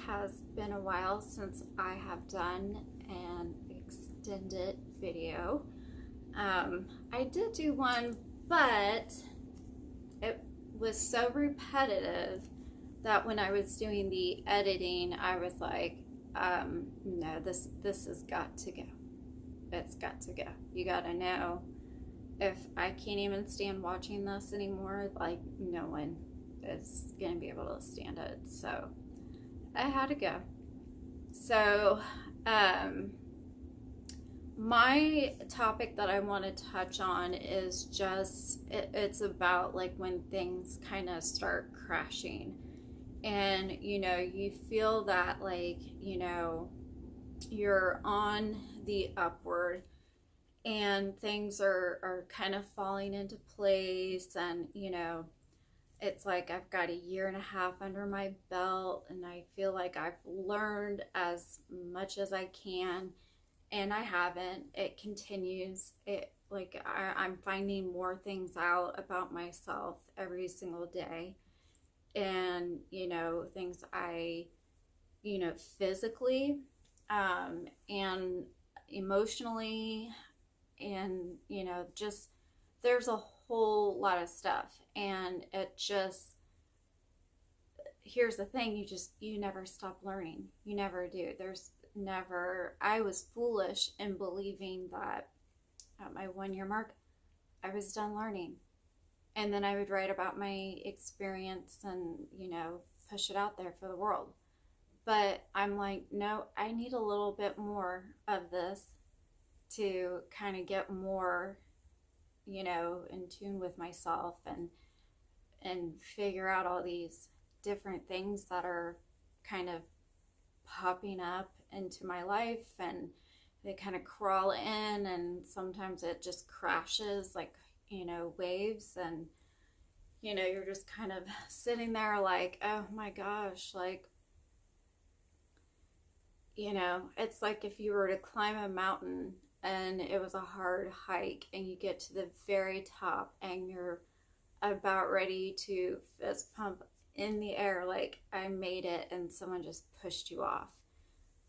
has been a while since I have done an extended video. I did do one, but it was so repetitive that when I was doing the editing, I was like, no, this has got to go. It's got to go. You gotta know, if I can't even stand watching this anymore, like, no one is gonna be able to stand it. So I had to go. So my topic that I want to touch on is just it's about like when things kind of start crashing, and you feel that, like, you're on the upward and things are kind of falling into place, and it's like I've got a year and a half under my belt and I feel like I've learned as much as I can, and I haven't. It continues. I'm finding more things out about myself every single day, and things I physically and emotionally, and just there's a whole lot of stuff. And it just, here's the thing, you never stop learning. You never do. There's never, I was foolish in believing that at my 1 year mark I was done learning, and then I would write about my experience and push it out there for the world. But I'm like, no, I need a little bit more of this to kind of get more in tune with myself, and figure out all these different things that are kind of popping up into my life, and they kind of crawl in, and sometimes it just crashes like waves, and you're just kind of sitting there like, oh my gosh, like, it's like if you were to climb a mountain and it was a hard hike, and you get to the very top and you're about ready to fist pump in the air like, I made it, and someone just pushed you off.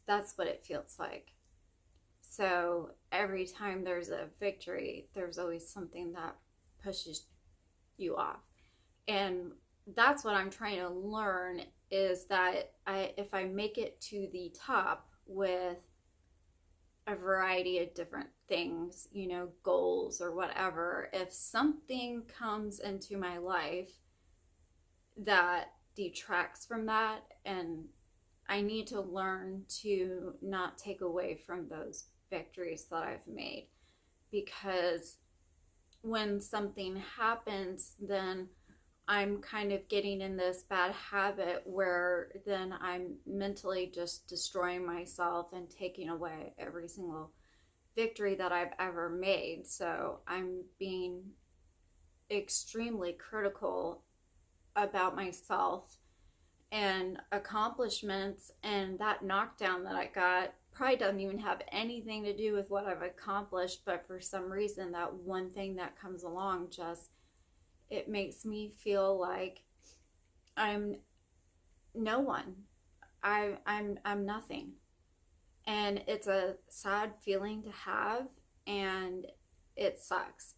That's what it feels like. So every time there's a victory, there's always something that pushes you off. And that's what I'm trying to learn, is that if I make it to the top with a variety of different things, goals or whatever, if something comes into my life that detracts from that, and I need to learn to not take away from those victories that I've made. Because when something happens, then I'm kind of getting in this bad habit where then I'm mentally just destroying myself and taking away every single victory that I've ever made. So I'm being extremely critical about myself and accomplishments, and that knockdown that I got probably doesn't even have anything to do with what I've accomplished, but for some reason that one thing that comes along, just it makes me feel like I'm no one. I'm nothing. And it's a sad feeling to have, and it sucks.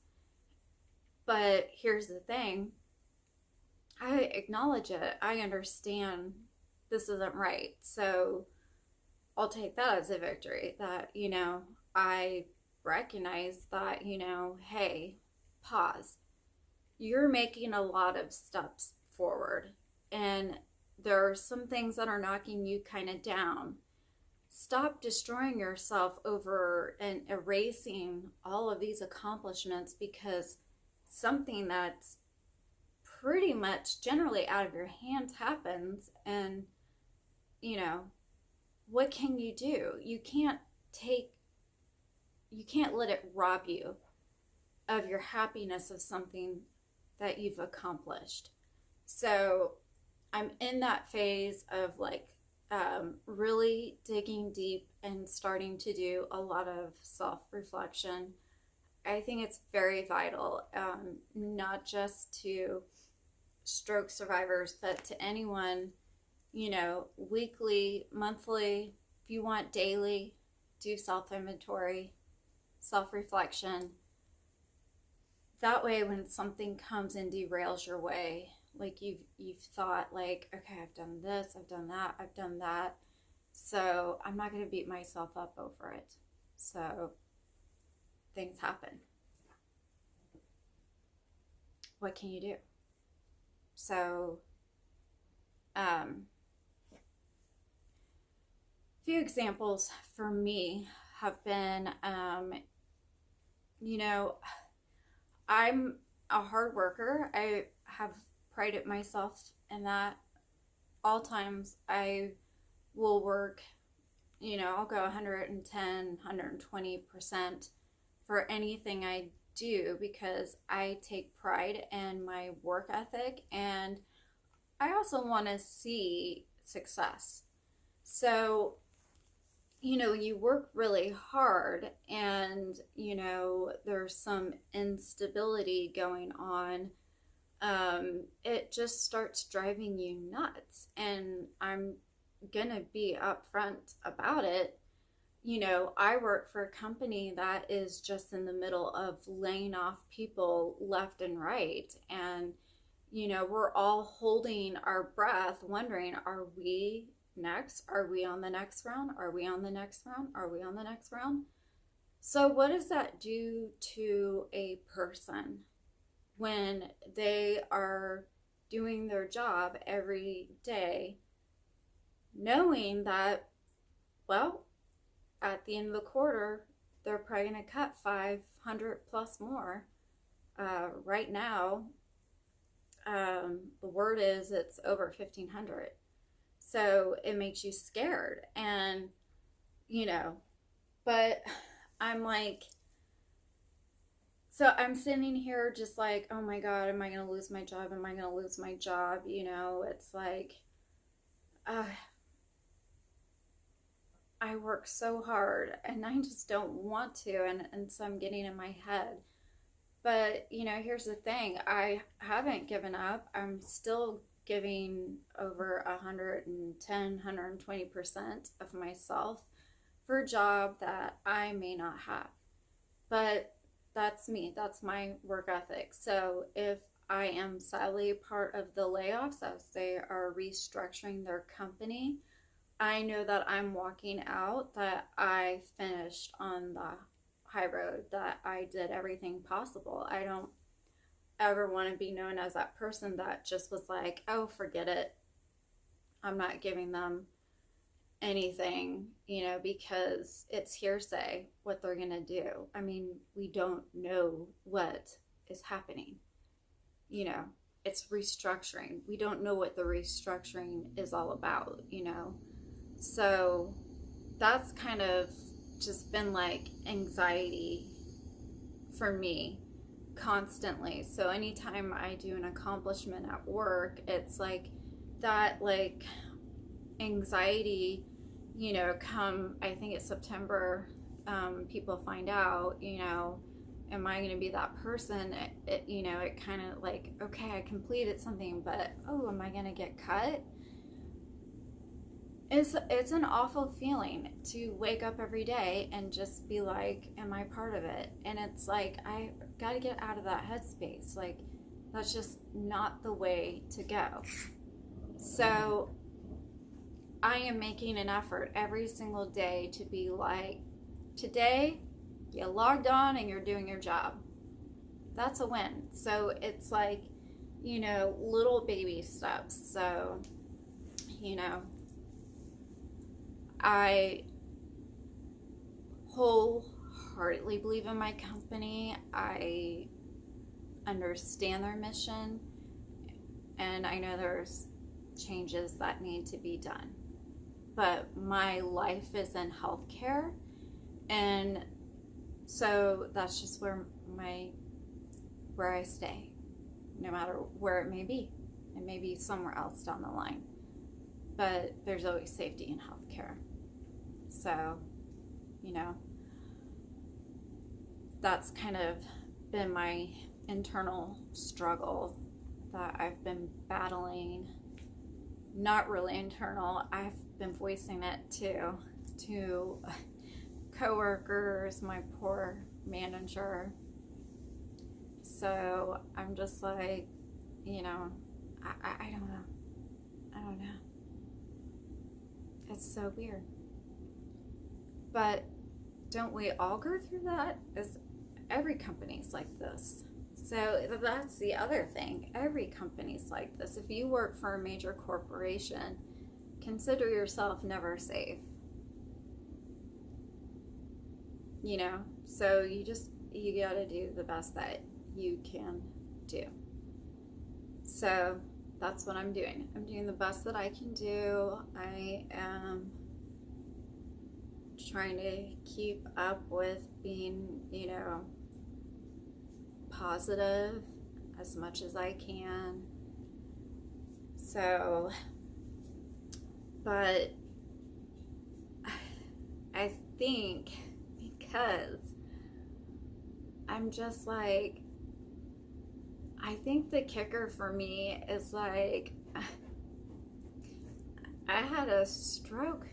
But here's the thing, I acknowledge it. I understand this isn't right. So I'll take that as a victory, that, I recognize that, hey, pause. You're making a lot of steps forward, and there are some things that are knocking you kind of down. Stop destroying yourself over and erasing all of these accomplishments because something that's pretty much generally out of your hands happens. And what can you do? You can't let it rob you of your happiness of something that you've accomplished. So I'm in that phase of like really digging deep and starting to do a lot of self-reflection. I think it's very vital, not just to stroke survivors, but to anyone weekly, monthly, if you want daily, do self-inventory, self-reflection. That way, when something comes and derails your way, like you've thought like, okay, I've done this, I've done that, I've done that, so I'm not going to beat myself up over it. So things happen. What can you do? So a few examples for me have been, I'm a hard worker. I have prided myself in that. All times I will work, I'll go 110, 120% for anything I do, because I take pride in my work ethic, and I also want to see success. So, you work really hard, and, there's some instability going on. It just starts driving you nuts. And I'm gonna be upfront about it. I work for a company that is just in the middle of laying off people left and right. And, we're all holding our breath, wondering, are we next? Are we on the next round? Are we on the next round? Are we on the next round? So what does that do to a person when they are doing their job every day, knowing that, well, at the end of the quarter, they're probably going to cut 500 plus more. Right now, the word is it's over 1,500. So it makes you scared. And, but I'm like, so I'm sitting here just like, oh my God, am I going to lose my job? Am I going to lose my job? It's like, I work so hard and I just don't want to. And so I'm getting in my head. But, here's the thing. I haven't given up. I'm still giving over 110, 120% of myself for a job that I may not have. But that's me. That's my work ethic. So if I am sadly part of the layoffs as they are restructuring their company, I know that I'm walking out, that I finished on the high road, that I did everything possible. I don't ever want to be known as that person that just was like, oh, forget it. I'm not giving them anything, because it's hearsay what they're going to do. I mean, we don't know what is happening. It's restructuring. We don't know what the restructuring is all about, So that's kind of just been like anxiety for me constantly. So anytime I do an accomplishment at work, it's like that, like anxiety, come, I think it's September, people find out, am I going to be that person? It kind of like, okay, I completed something, but oh, am I going to get cut? It's an awful feeling to wake up every day and just be like, am I part of it? And it's like, I got to get out of that headspace. Like, that's just not the way to go. So I am making an effort every single day to be like, today you logged on and you're doing your job. That's a win. So it's like, little baby steps. So, I wholeheartedly believe in my company. I understand their mission, and I know there's changes that need to be done. But my life is in healthcare, and so that's just where I stay, no matter where it may be. It may be somewhere else down the line, but there's always safety in healthcare. So, that's kind of been my internal struggle that I've been battling, not really internal. I've been voicing it to coworkers, my poor manager. So I'm just like, you know, I don't know. I don't know. It's so weird. But don't we all go through that? As every company's like this. So that's the other thing. Every company's like this. If you work for a major corporation, consider yourself never safe. You know, so you gotta do the best that you can do. So that's what I'm doing. I'm doing the best that I can do. I am trying to keep up with being, you know, positive as much as I can. So, but I think because I'm just like, I think the kicker for me is like, I had a stroke.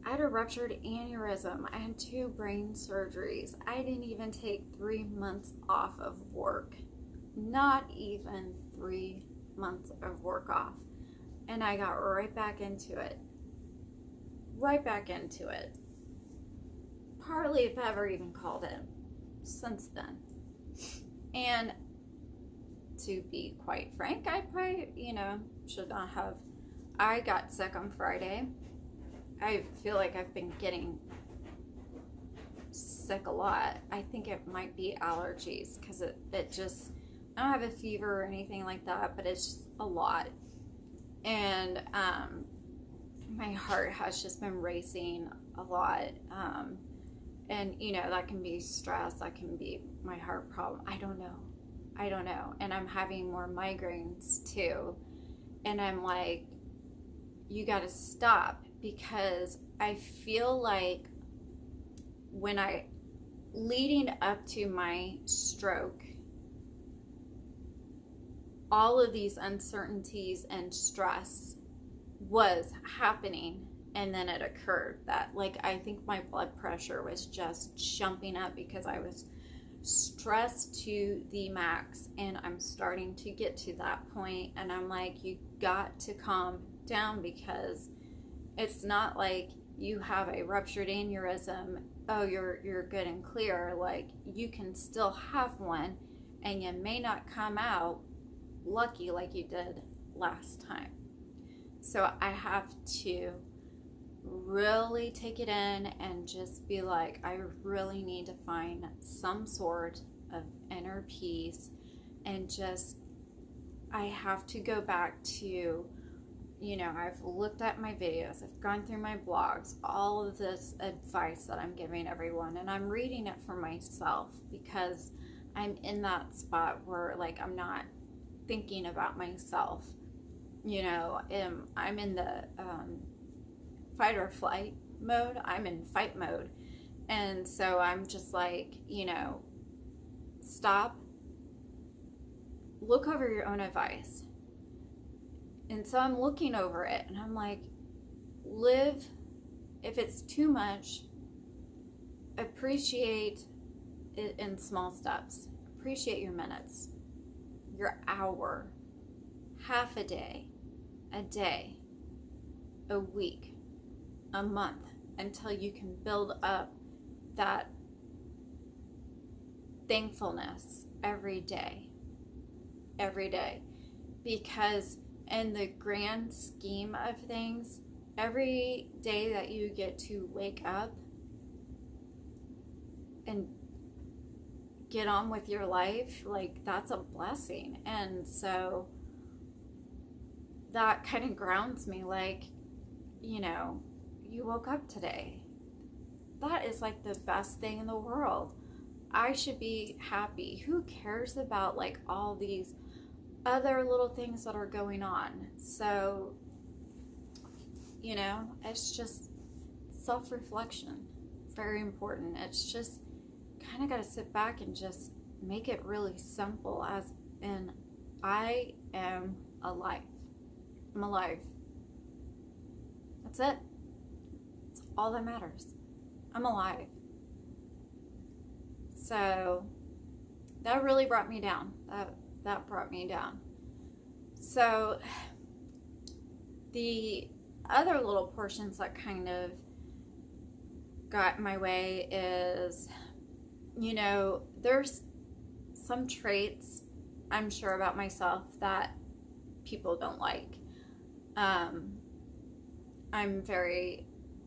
I had a ruptured aneurysm. I had 2 brain surgeries. I didn't even take 3 months off of work. Not even 3 months of work off. And I got right back into it. Right back into it. Hardly if ever even called in since then. And to be quite frank, I probably, you know, should not have. I got sick on Friday. I feel like I've been getting sick a lot. I think it might be allergies because it just, I don't have a fever or anything like that, but it's just a lot. And my heart has just been racing a lot. And, you know, that can be stress. That can be my heart problem. I don't know. And I'm having more migraines too. And I'm like, you got to stop, because I feel like leading up to my stroke, all of these uncertainties and stress was happening. And then it occurred that, like, I think my blood pressure was just jumping up because I was stressed to the max, and I'm starting to get to that point. And I'm like, you got to calm down, because it's not like you have a ruptured aneurysm, oh, you're good and clear. Like, you can still have one, and you may not come out lucky like you did last time. So I have to really take it in and just be like, I really need to find some sort of inner peace, and just, I have to go back to, you know, I've looked at my videos, I've gone through my blogs, all of this advice that I'm giving everyone, and I'm reading it for myself, because I'm in that spot where, like, I'm not thinking about myself, you know. I'm in the fight or flight mode. I'm in fight mode. And so I'm just like, you know, stop, look over your own advice. And so I'm looking over it, and I'm like, live, if it's too much, appreciate it in small steps. Appreciate your minutes, your hour, half a day, a week, a month, until you can build up that thankfulness every day. Because in the grand scheme of things, every day that you get to wake up and get on with your life, like, that's a blessing. And so that kind of grounds me, like, you know, you woke up today. That is like the best thing in the world. I should be happy. Who cares about, like, all these other little things that are going on? So, you know, it's just self-reflection. Very important. It's just kind of got to sit back and just make it really simple, as in, I am alive. I'm alive. That's it. It's all that matters. I'm alive. So that really brought me down. That brought me down. So the other little portions that kind of got in my way is, you know, there's some traits I'm sure about myself that people don't like.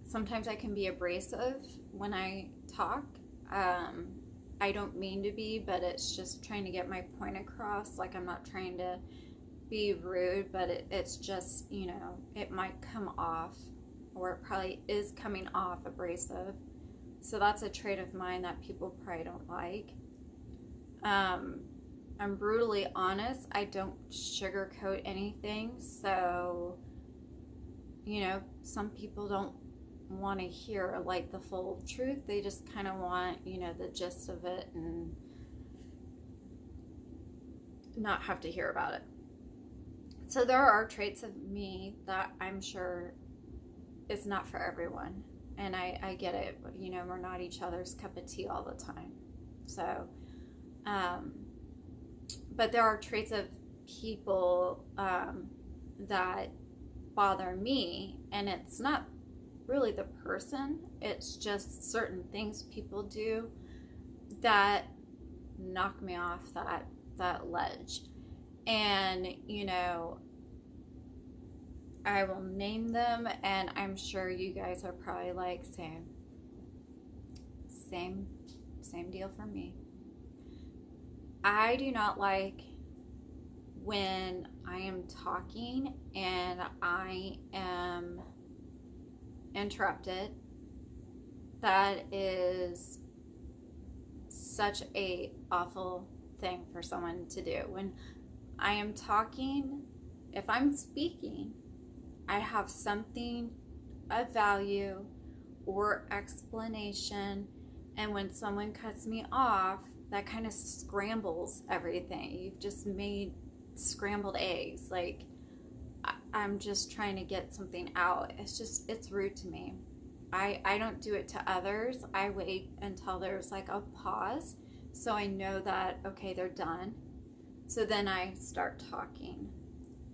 Sometimes I can be abrasive when I talk. I don't mean to be, but it's just trying to get my point across. Like, I'm not trying to be rude, but it's just, you know, it might come off, or it probably is coming off abrasive. So that's a trait of mine that people probably don't like. I'm brutally honest. I don't sugarcoat anything. So, you know, some people don't want to hear like the full truth. They just kind of want, you know, the gist of it and not have to hear about it. So there are traits of me that I'm sure is not for everyone. And I get it. You know, we're not each other's cup of tea all the time. So, but there are traits of people that bother me, and it's not really the person, it's just certain things people do that knock me off that ledge. And, you know, I will name them, and I'm sure you guys are probably like, same deal for me. I do not like when I am talking and I am interrupted. That is such a awful thing for someone to do. When I am talking, if I'm speaking, I have something of value or explanation, and when someone cuts me off, that kind of scrambles everything. You've just made scrambled eggs. Like, I'm just trying to get something out. It's rude to me. I don't do it to others. I wait until there's like a pause, so I know that, okay, they're done. So then I start talking.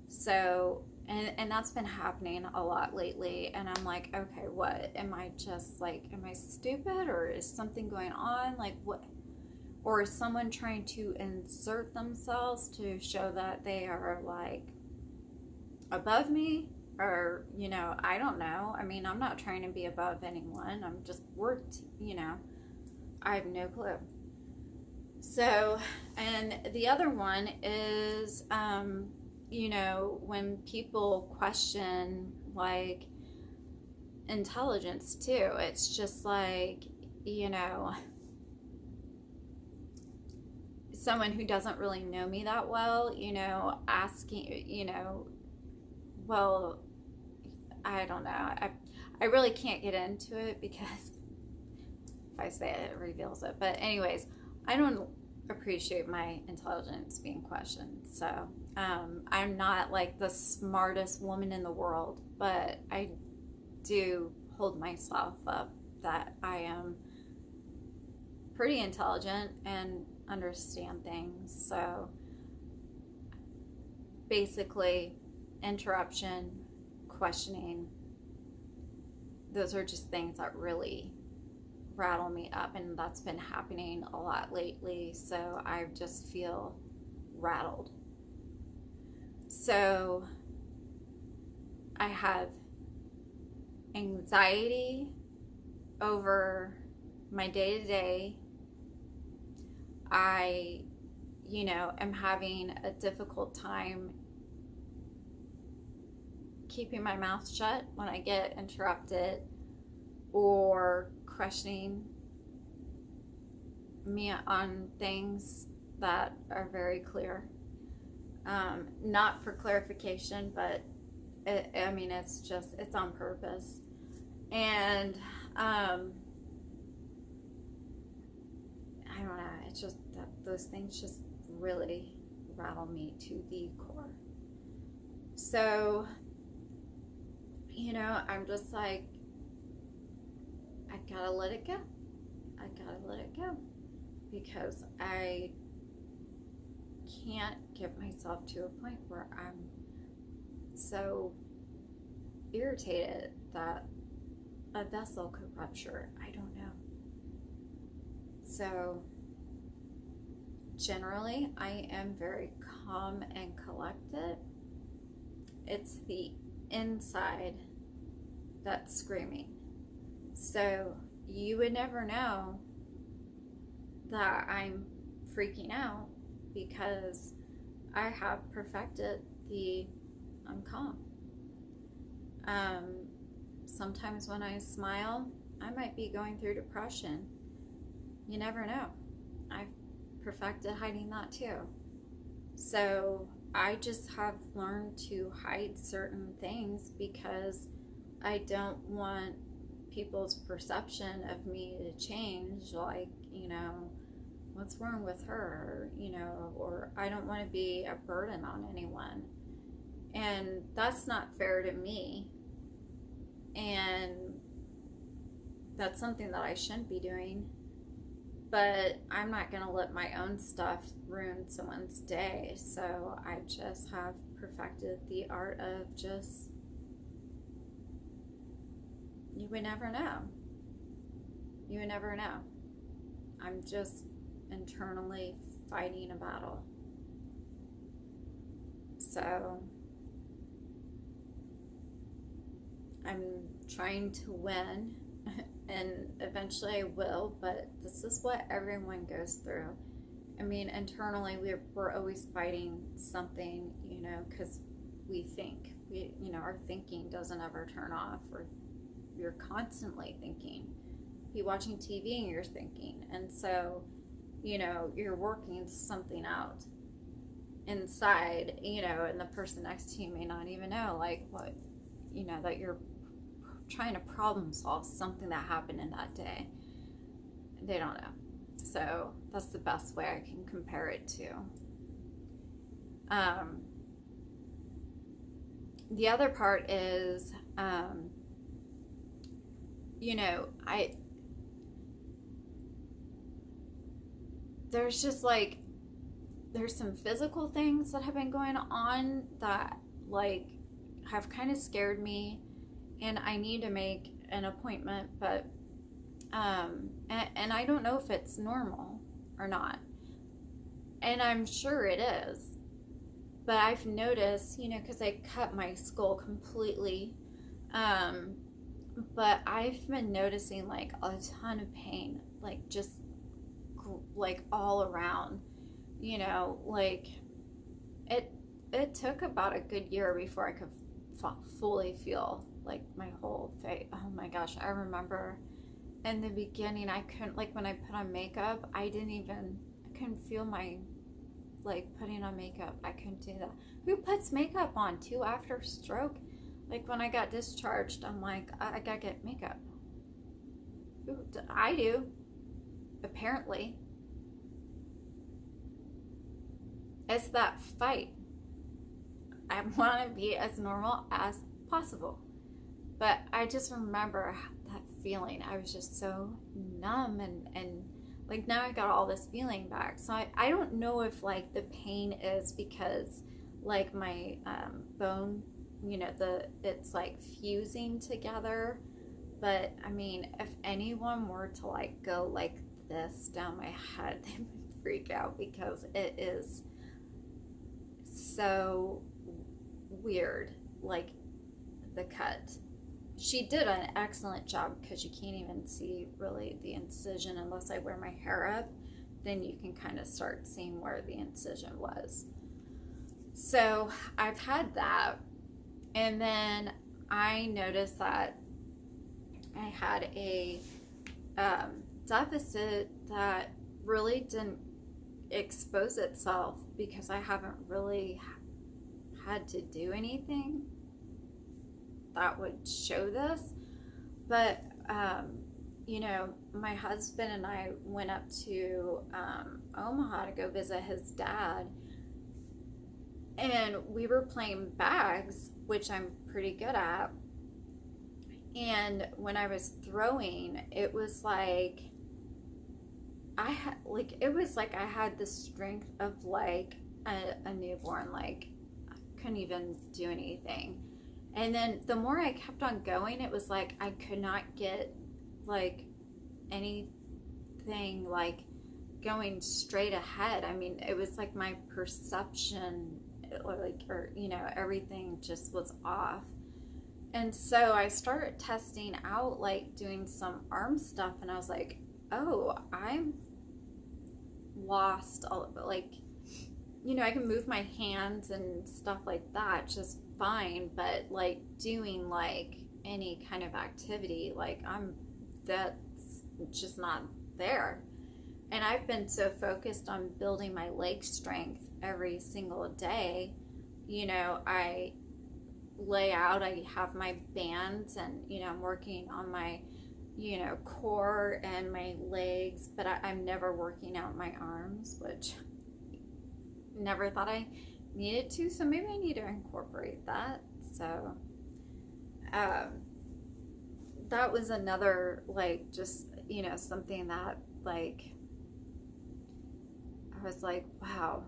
So, and that's been happening a lot lately. And I'm like, okay, what? Am I stupid, or is something going on? Like, what? Or is someone trying to insert themselves to show that they are like above me? Or, you know, I don't know. I mean, I'm not trying to be above anyone. You know, I have no clue. So, and the other one is, you know, when people question like intelligence too, it's just like, you know, someone who doesn't really know me that well, you know, asking, you know, well, I don't know. I really can't get into it because if I say it, it reveals it. But anyways, I don't appreciate my intelligence being questioned. So I'm not like the smartest woman in the world, but I do hold myself up that I am pretty intelligent and understand things. So basically, interruption, questioning, those are just things that really rattle me up, and that's been happening a lot lately. So I just feel rattled. So I have anxiety over my day-to-day. I, you know, am having a difficult time keeping my mouth shut when I get interrupted or questioning me on things that are very clear. Not for clarification, but I mean, it's on purpose. And I don't know, it's just that those things just really rattle me to the core. So I'm just like, I gotta let it go. I gotta let it go. Because I can't get myself to a point where I'm so irritated that a vessel could rupture. I don't know. So generally, I am very calm and collected. It's the inside that's screaming. So you would never know that I'm freaking out because I have perfected the I'm calm. Sometimes when I smile, I might be going through depression. You never know. I've perfected hiding that too. So I just have learned to hide certain things because I don't want people's perception of me to change, like, what's wrong with her, or I don't want to be a burden on anyone. And that's not fair to me. And that's something that I shouldn't be doing. But I'm not going to let my own stuff ruin someone's day. So I just have perfected the art of just, you would never know. You would never know. I'm just internally fighting a battle. So I'm trying to win, and eventually I will, but this is what everyone goes through. I mean, internally we're always fighting something, because we think. Our thinking doesn't ever turn off, or you're constantly thinking. You're watching TV and you're thinking. And so, you're working something out inside, and the person next to you may not even know, like, what, that you're trying to problem solve something that happened in that day. They don't know. So that's the best way I can compare it to. The other part is, there's just like, there's some physical things that have been going on that like have kind of scared me, and I need to make an appointment, but and I don't know if it's normal or not, and I'm sure it is, but I've noticed, because I cut my skull completely, but I've been noticing like a ton of pain, like just like all around, like it took about a good year before I could fully feel like my whole face. Oh my gosh, I remember in the beginning I couldn't, like when I put on makeup, I couldn't feel my, like putting on makeup. I couldn't do that. Who puts makeup on too after stroke? Like when I got discharged, I'm like, I gotta get makeup. I do, apparently. It's that fight. I want to be as normal as possible. But I just remember that feeling. I was just so numb, and like now I got all this feeling back. So I don't know if like the pain is because like my bone, it's like fusing together. But I mean, if anyone were to like go like this down my head, they would freak out because it is so weird, like the cut. She did an excellent job because you can't even see really the incision unless I wear my hair up. Then you can kind of start seeing where the incision was. So I've had that, and then I noticed that I had a deficit that really didn't expose itself because I haven't really had to do anything that would show this. But my husband and I went up to Omaha to go visit his dad, and we were playing bags, which I'm pretty good at, And when I was throwing, it was like it was like I had the strength of like a newborn. Like I couldn't even do anything. And then the more I kept on going, it was like I could not get like anything like going straight ahead. I mean, it was like my perception, or you know, everything just was off. And so I started testing out like doing some arm stuff, and I was like, oh, I'm lost. Like, you know, I can move my hands and stuff like that just fine, but like doing like any kind of activity, like that's just not there. And I've been so focused on building my leg strength every single day. You know, I lay out, I have my bands, and you know, I'm working on my, you know, core and my legs, but I'm never working out my arms, which never thought I needed to, so maybe I need to incorporate that. So that was another, like, just, you know, something that like I was like, wow,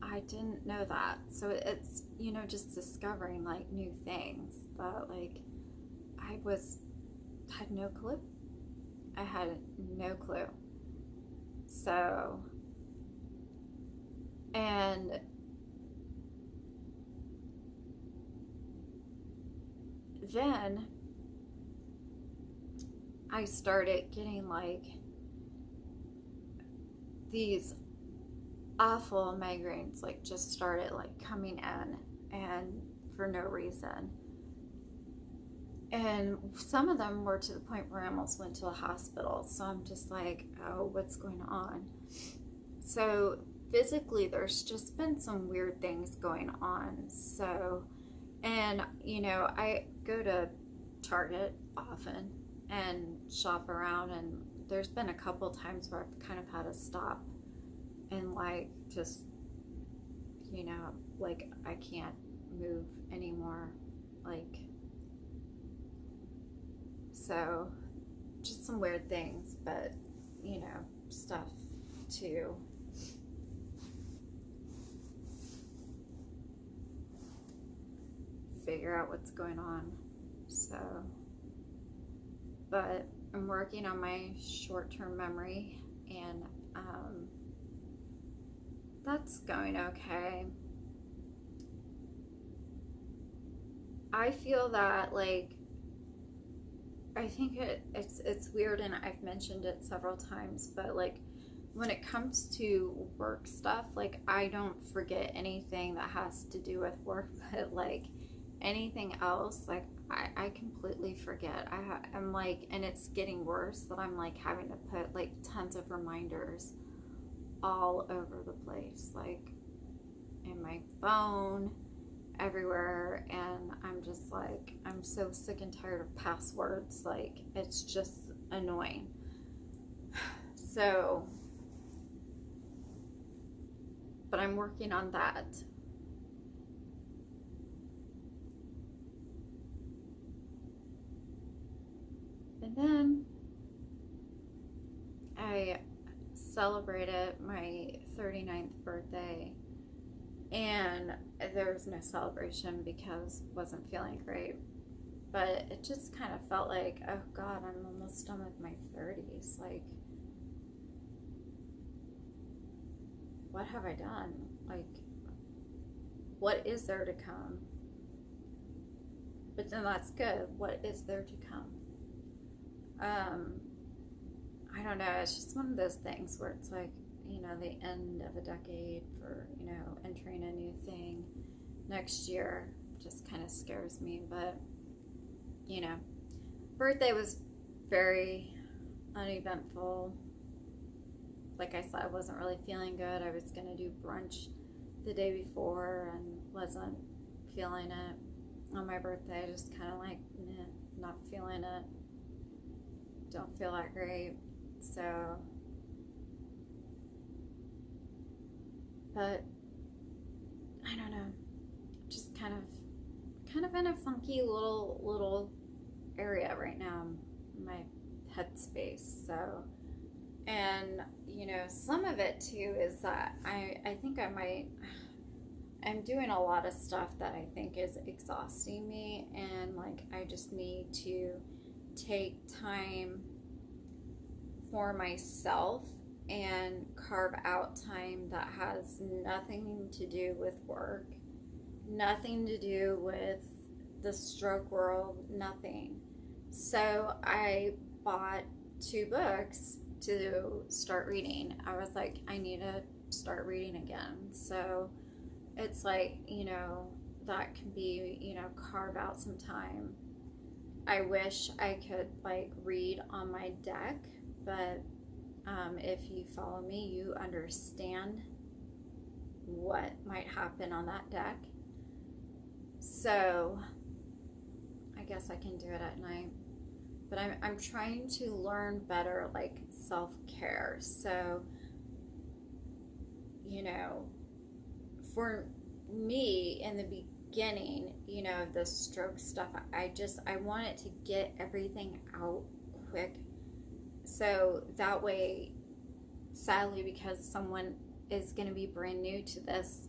I didn't know that. So it's, you know, just discovering like new things that like I had no clue. I had no clue. So, and then I started getting like these awful migraines, like just started like coming in, and for no reason. And some of them were to the point where I almost went to the hospital. So I'm just like, oh, what's going on? So physically, there's just been some weird things going on. So, and you know, I go to Target often and shop around, and there's been a couple times where I've kind of had to stop and like just, you know, like I can't move anymore, like, so just some weird things, but you know, stuff to figure out what's going on. So, but I'm working on my short-term memory, and that's going okay. I feel that like, I think it's weird, and I've mentioned it several times, but like when it comes to work stuff, like I don't forget anything that has to do with work, but like anything else, like I completely forget. I'm like, and it's getting worse that I'm like having to put like tons of reminders all over the place, like in my phone, everywhere, and I'm just like, I'm so sick and tired of passwords. Like, it's just annoying. So, but I'm working on that. And then I celebrated my 39th birthday, and there was no celebration because I wasn't feeling great, but it just kind of felt like, oh God, I'm almost done with my 30s. Like, what have I done? Like, what is there to come? But then that's good. What is there to come? I don't know. It's just one of those things where it's like, you know, the end of a decade for, you know, entering a new thing next year just kind of scares me. But, you know, birthday was very uneventful. Like I said, I wasn't really feeling good. I was going to do brunch the day before and wasn't feeling it. On my birthday, just kind of like, nah, not feeling it. Don't feel that great. So, but I don't know, just kind of in a funky little area right now, my headspace. So, and you know, some of it too is that I think I'm doing a lot of stuff that I think is exhausting me, and like I just need to take time for myself and carve out time that has nothing to do with work, nothing to do with the stroke world, nothing. So I bought 2 books to start reading. I was like, I need to start reading again. So it's like, you know, that can be, you know, carve out some time. I wish I could like read on my deck, but if you follow me, you understand what might happen on that deck. So I guess I can do it at night. But I'm trying to learn better, like self-care. So, you know, for me in the beginning, you know, the stroke stuff, I wanted to get everything out quick. So that way, sadly, because someone is going to be brand new to this,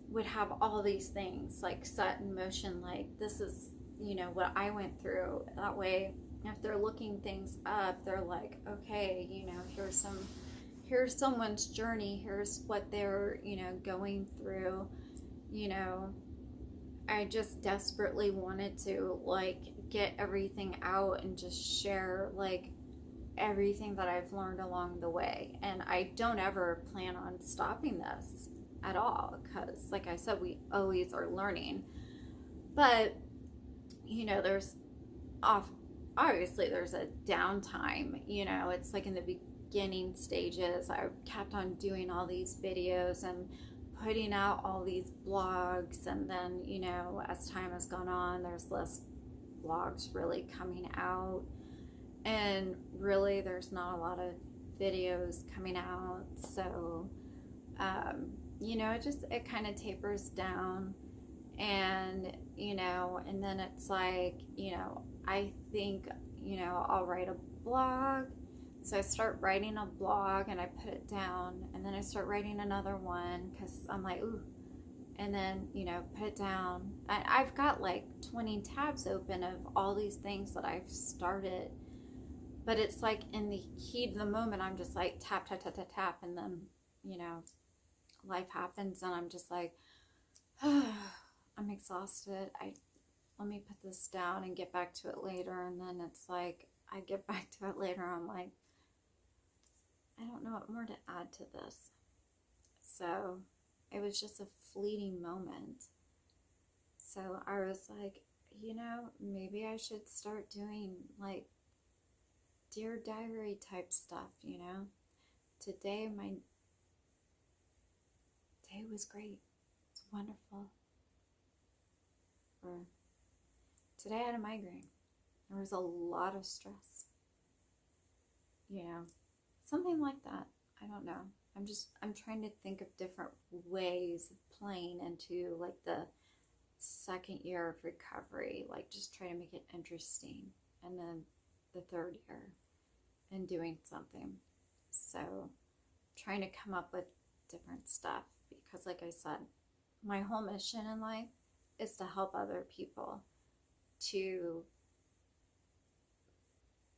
would have all these things like set in motion, like this is, you know, what I went through. That way, if they're looking things up, they're like, okay, you know, here's someone's journey, here's what they're, you know, going through. You know, I just desperately wanted to like get everything out and just share like everything that I've learned along the way. And I don't ever plan on stopping this at all, because like I said, we always are learning. But you know, obviously there's a downtime. You know, it's like in the beginning stages, I kept on doing all these videos and putting out all these blogs, and then, you know, as time has gone on, there's less blogs really coming out, and really there's not a lot of videos coming out. So you know, it kind of tapers down. And you know, and then it's like, you know, I think, you know, I'll write a blog. So I start writing a blog and I put it down, and then I start writing another one because I'm like, ooh, and then, you know, put it down. I've got like 20 tabs open of all these things that I've started, but it's like in the heat of the moment, I'm just like tap, tap, tap, tap, tap, and then, you know, life happens and I'm just like, I'm exhausted. Let me put this down and get back to it later. And then it's like, I get back to it later. I'm like, I don't know what more to add to this. So it was just a fleeting moment. So I was like, you know, maybe I should start doing like Dear Diary type stuff, you know. Today, my day was great. It's wonderful. Or today I had a migraine. There was a lot of stress. You know, something like that. I don't know. I'm trying to think of different ways of playing into like the second year of recovery, like just try to make it interesting. And then the third year and doing something. So trying to come up with different stuff, because like I said, my whole mission in life is to help other people to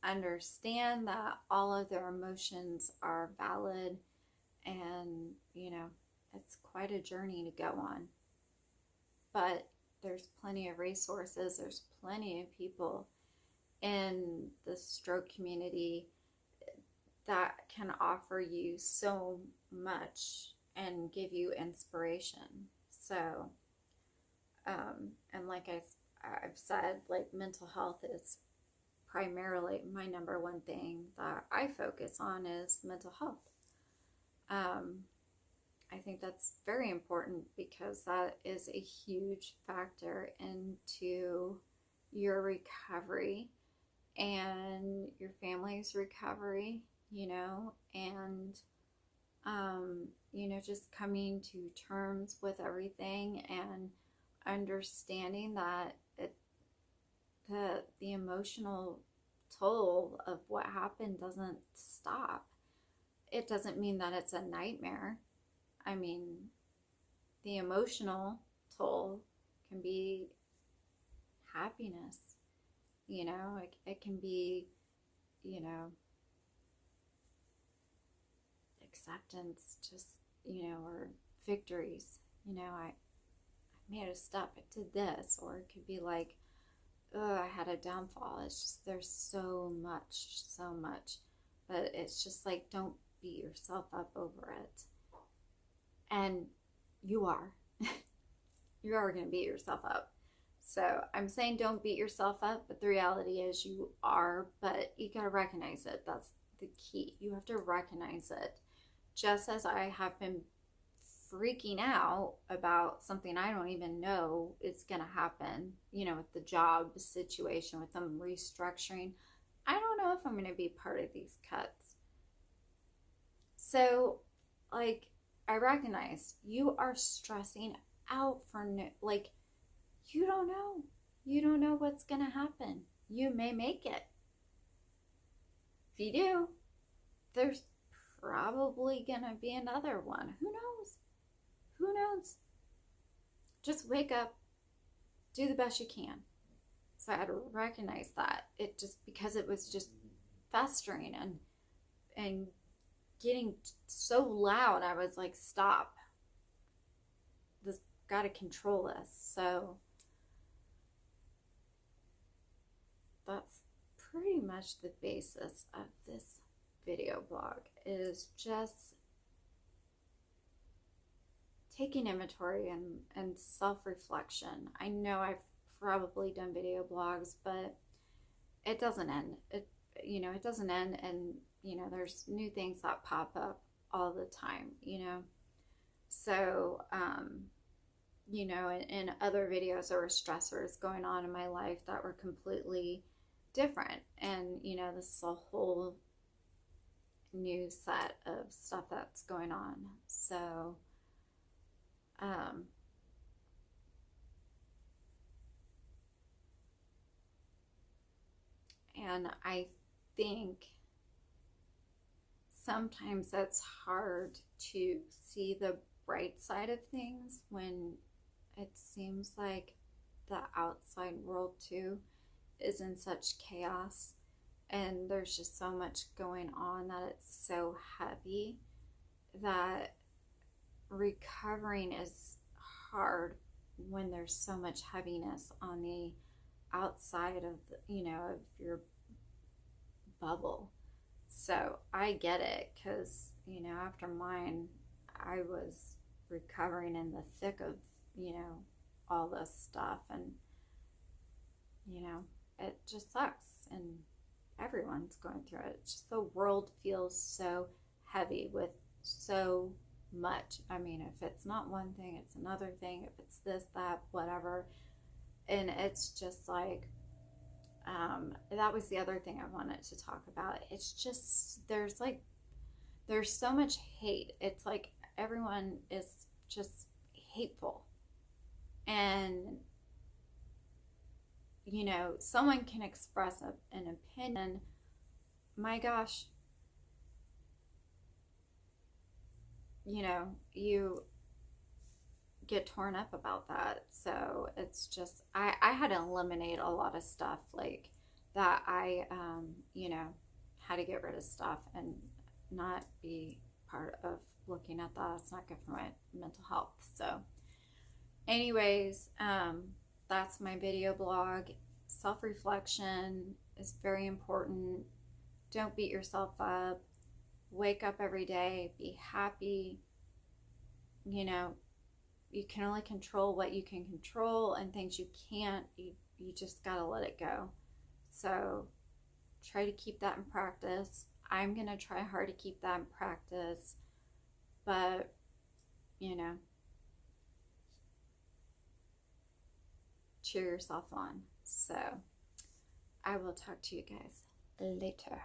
understand that all of their emotions are valid, and you know, it's quite a journey to go on, but there's plenty of resources, there's plenty of people in the stroke community that can offer you so much and give you inspiration. So and like I've said, like mental health is primarily my number one thing that I focus on is mental health. I think that's very important because that is a huge factor into your recovery and your family's recovery, you know, and you know, just coming to terms with everything and understanding that the emotional toll of what happened doesn't stop. It doesn't mean that it's a nightmare. I mean, the emotional toll can be happiness, you know, it can be, you know, acceptance, just, you know, or victories. You know, I made a step, I did this. Or it could be like, oh, I had a downfall. It's just, there's so much. But it's just like, don't beat yourself up over it. And you are. You are going to beat yourself up. So I'm saying don't beat yourself up, but the reality is you are, but you got to recognize it. That's the key. You have to recognize it. Just as I have been freaking out about something I don't even know is going to happen, you know, with the job situation, with them restructuring. I don't know if I'm going to be part of these cuts. So, like, I recognize you are stressing out for like, you don't know. You don't know what's going to happen. You may make it. If you do, there's probably going to be another one. Who knows? Who knows? Just wake up, do the best you can. So I had to recognize that. It just, because it was just festering and getting so loud, I was like, stop. This, got to control this. So that's pretty much the basis of this video blog, is just taking inventory and self-reflection. I know I've probably done video blogs, but it doesn't end. It doesn't end, and there's new things that pop up all the time, So, in other videos, there were stressors going on in my life that were completely different. And, this is a whole new set of stuff that's going on. So, and I think sometimes it's hard to see the bright side of things when it seems like the outside world too is in such chaos, and there's just so much going on that it's so heavy that recovering is hard when there's so much heaviness on the outside of of your bubble. So I get it, because after mine, I was recovering in the thick of all this stuff, and it just sucks, and everyone's going through it. It's just the world feels so heavy with so much. I mean, if it's not one thing, it's another thing. If it's this, that, whatever. And it's just like, that was the other thing I wanted to talk about. It's just, there's so much hate. It's like everyone is just hateful. And, someone can express an opinion. My gosh, you get torn up about that. So it's just, I had to eliminate a lot of stuff like that. I had to get rid of stuff and not be part of looking at that. It's not good for my mental health. So anyways, that's my video blog. Self-reflection is very important. Don't beat yourself up. Wake up every day, be happy. You can only control what you can control, and things you can't, you just gotta let it go. So try to keep that in practice. I'm gonna try hard to keep that in practice, but cheer yourself on. So I will talk to you guys later.